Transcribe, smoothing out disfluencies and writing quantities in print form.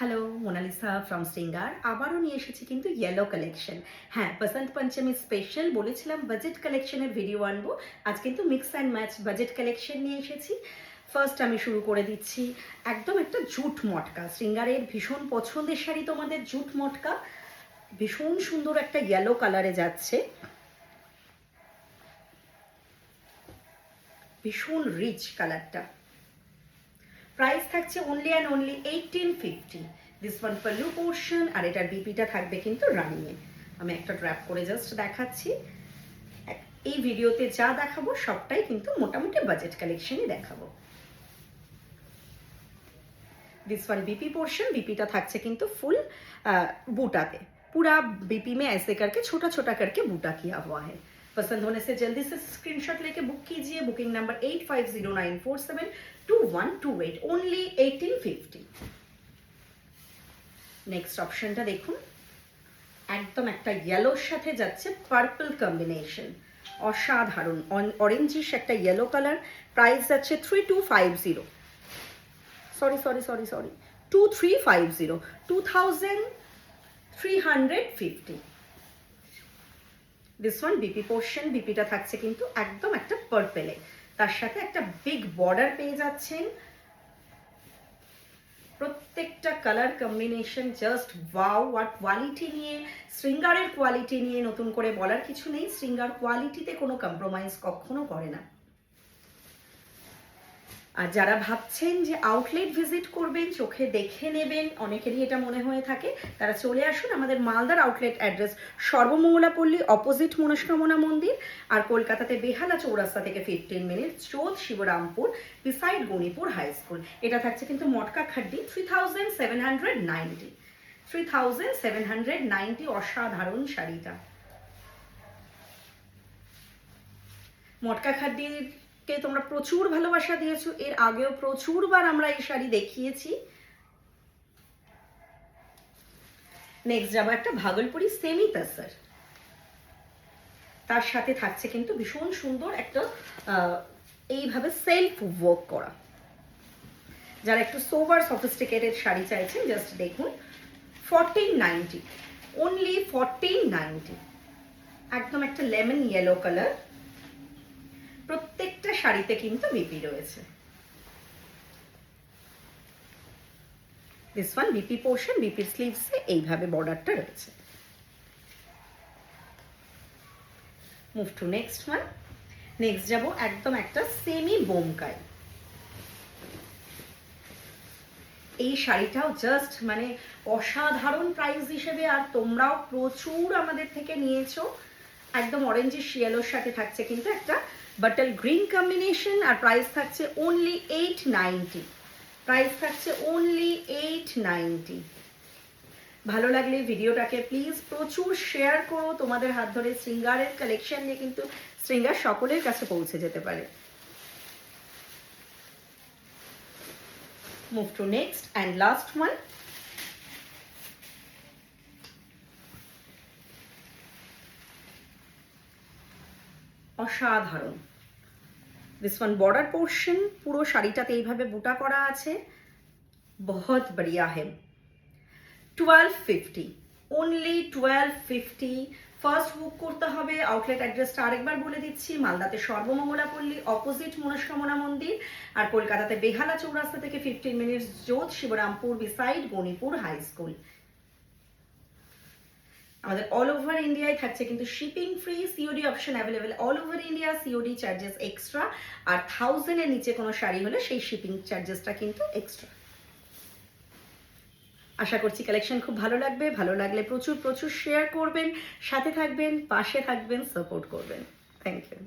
Hello, Mona Lisa from শ্রীঙ্গার আবারও নিয়ে এসেছি কিন্তু ইয়েলো কালেকশন। হ্যাঁ, বসন্ত পঞ্চমী স্পেশাল বলেছিলাম বাজেট কালেকশনের ভিডিও আনবো। আজ কিন্তু mix and match budget collection নিয়ে এসেছি। ফার্স্ট আমি শুরু করে দিচ্ছি একদম একটা জুট মটকা। শ্রীঙ্গারের ভীষণ পছন্দের শাড়ি তোমাদের জুট মটকা, ভীষণ সুন্দর একটা ইয়েলো কালারে যাচ্ছে, ভীষণ রিচ কালারটা। প্রাইস থাকছে only and only 1850। This one pallu portion, আর এটার বিপিটা থাকবে কিন্তু রানিংয়ে। আমি একটা ড্র্যাপ করে জাস্ট দেখাচ্ছি। এই ভিডিওতে যা দেখাবো সবটাই কিন্তু মোটামুটি বাজেট কালেকশনই দেখাবো। दिस वन बीपी पोर्शन, बीपीটা থাকছে কিন্তু ফুল बूटाते। पूरा बीपी में ऐसे करके छोटा छोटा करके बूटा किया हुआ है। पसंद होने से जल्दी से स्क्रीनशॉट लेके बुक कीजिए। Booking number 8509472128, only 1850। নেক্সট অপশনটা দেখুন, একদম একটা ইয়েলোর সাথে যাচ্ছে পার্পল কম্বিনেশন, অসাধারণ অরেঞ্জিশ একটা ইয়েলো কালার। প্রাইস যাচ্ছে 3250, sorry 2350, 2350। This one BP portion, বিপিটা থাকছে কিন্তু একদম একটা পার্পেলে, তার সাথে একটা বিগ বর্ডার পেয়ে যাচ্ছেন। প্রত্যেকটা কালার কম্বিনেশন জাস্ট ওয়াও। আর কোয়ালিটি নিয়ে, শ্রীঙ্গারের কোয়ালিটি নিয়ে নতুন করে বলার কিছু নেই। শ্রীঙ্গার কোয়ালিটিতে কোনো কম্প্রোমাইজ কখনো করে না। আর যারা ভাবছেন যে আউটলেট ভিজিট করবেন, চোখে দেখে নেবেন, অনেকেরই এটা মনে হয়ে থাকে, তারা চলে আসুন আমাদের মালদার আউটলেট অ্যাড্রেস সর্বমঙ্গলাপল্লী, অপোজিট মনস্কামনা মন্দির, আর কলকাতাতে বেহালা চৌরাস্তা থেকে 15 মিনিট, চোদ Shibrampur, beside Ganipur high school. এটা থাকছে কিন্তু মটকা খাড্ডি, 3790, 3790। অসাধারণ শাড়িটা। মটকা খাড্ডির কে তোমরা প্রচুর ভালোবাসা দিয়েছো, এর আগেও প্রচুরবার আমরা এই শাড়ি দেখিয়েছি। নেক্সট যাবো একটা ভাগলপুরি সেমি তাসার, তার সাথে থাকছে কিন্তু ভীষণ সুন্দর একটা এইভাবে সেলফ ওয়ার্ক করা। যারা একটু সোবার সফিস্টিকেটেড শাড়ি চাইছেন, জাস্ট দেখুন 1490, অনলি 1490। একদম একটা লেমন ইয়েলো কালার। প্রত্যেকটা শাড়িতে কিন্তু বিপি রয়েছে। দিস ওয়ান বিপি পোর্শন, বিপির স্লিভসে এইভাবে বর্ডারটা রয়েছে। Move to next one. Next যাব একদম একটা সেমি বোমকাই। এই শাড়িটাও জাস্ট মানে অসাধারণ প্রাইস হিসেবে, আর তোমরাও প্রচুর আমাদের থেকে নিয়েছো। একদম অরেঞ্জের শিয়ালোর সাথে থাকছে কিন্তু একটা বাটল গ্রিন কম্বিনেশন, আর প্রাইস থাকছে অনলি 890। প্রাইস থাকছে অনলি 890। ভালো লাগলে ভিডিওটাকে প্লিজ প্রচুর শেয়ার করো। তোমাদের হাত ধরে শ্রীঙ্গারের কালেকশন নিয়ে কিন্তু শ্রীঙ্গার সকলের কাছে পৌঁছে যেতে পারে। Move to next and last one. অসাধারণ। দিস ওয়ান বর্ডার পোর্শন, পুরো শাড়িটাতে এইভাবে বুটা করা আছে। বহুত বড়িয়া হে। 1250, অনলি 1250। ফার্স্ট বুক করতে হবে। আউটলেট অ্যাড্রেসটা আরেকবার বলে দিচ্ছি, মালদাতে সর্বমঙ্গলাপল্লী, অপোজিট মনস্কামনা মন্দির, আর কলকাতাতে বেহালা চৌরাস্তা থেকে 15 মিনিট, চোদ Shibrampur, beside Ganipur high school. আমাদের অল ওভার ইন্ডিয়ায় থাকছে কিন্তু shipping free, COD option available all over India. COD charges extra, আর 1000-এর নিচে কোনো শাড়ি হলে সেই শিপিং চার্জেসটা কিন্তু এক্সট্রা। আশা করছি কালেকশন খুব ভালো লাগবে। ভালো লাগলে প্রচুর প্রচুর শেয়ার করবেন, সাথে থাকবেন, পাশে থাকবেন, সাপোর্ট করবেন। Thank you.